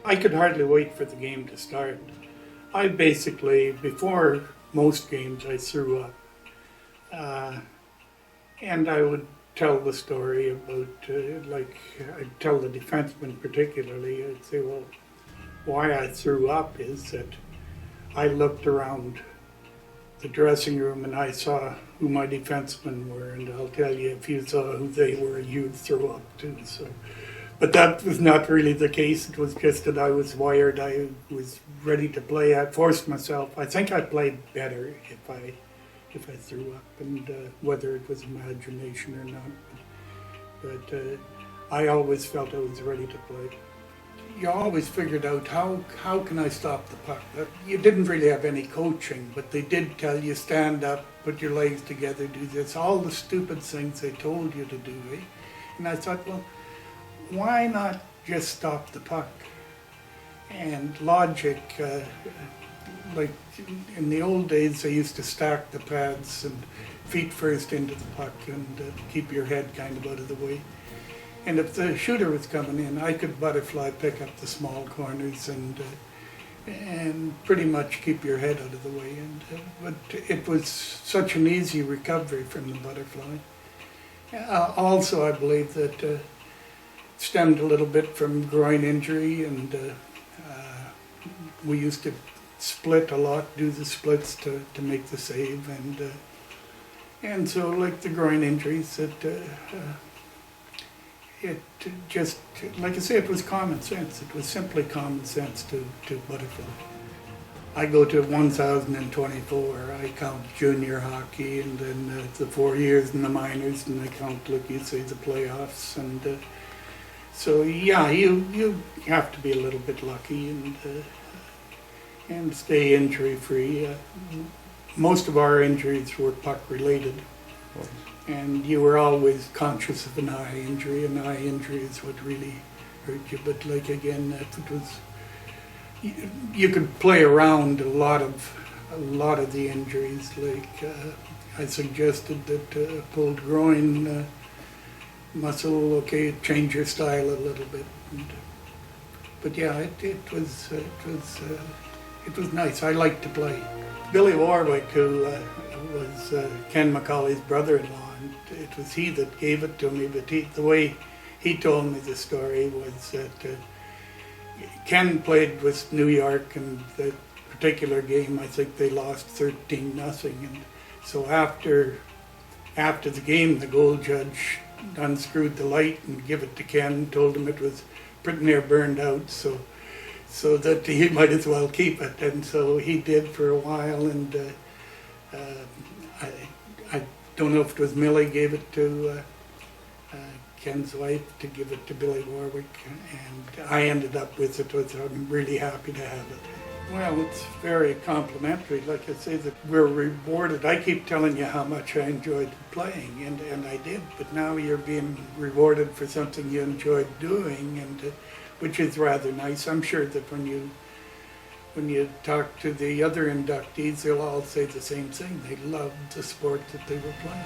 I could hardly wait for the game to start. I basically, before most games, I threw up. And I would tell the story about, I'd tell the defenseman particularly, I'd say, well, why I threw up is that I looked around the dressing room and I saw who my defensemen were, and I'll tell you, if you saw who they were, you'd throw up too. So, but that was not really the case. It was just that I was wired. I was ready to play. I forced myself. I think I played better if I threw up, and whether it was imagination or not. But I always felt I was ready to play. You always figured out how can I stop the puck. You didn't really have any coaching, but they did tell you stand up, put your legs together, do this, all the stupid things they told you to do. Eh? And I thought, well, why not just stop the puck? And logic, like in the old days, they used to stack the pads and feet first into the puck and keep your head kind of out of the way. And if the shooter was coming in, I could butterfly pick up the small corners and pretty much keep your head out of the way. And but it was such an easy recovery from the butterfly. Also, I believe that stemmed a little bit from groin injury, and we used to split a lot, do the splits to make the save, and so like the groin injuries, it just, like I say, it was common sense. It was simply common sense to butterfly. I go to 1,024. I count junior hockey, and then the 4 years in the minors, and I count, like you say, the playoffs, and so yeah, you have to be a little bit lucky and stay injury free. Most of our injuries were puck related. And you were always conscious of an eye injury. An eye injury is what really hurt you. But like again, if it was, you could play around a lot of the injuries. Like I suggested that pulled groin muscle, okay, change your style a little bit. But yeah, it was nice. I liked to play. Billy Warwick, who was Ken McAuley's brother-in-law, and it was he that gave it to me, but the way he told me the story was that Ken played with New York, and that particular game, I think they lost 13-0, and so after the game, the goal judge unscrewed the light and gave it to Ken, told him it was pretty near burned out, so that he might as well keep it, and so he did for a while, and I don't know if it was Millie gave it to Ken's wife to give it to Billy Warwick, and I ended up with it, which I'm really happy to have it. Well, it's very complimentary. Like I say, that we're rewarded. I keep telling you how much I enjoyed playing, and I did, but now you're being rewarded for something you enjoyed doing, and which is rather nice. I'm sure that when you talk to the other inductees, they'll all say the same thing. They loved the sport that they were playing.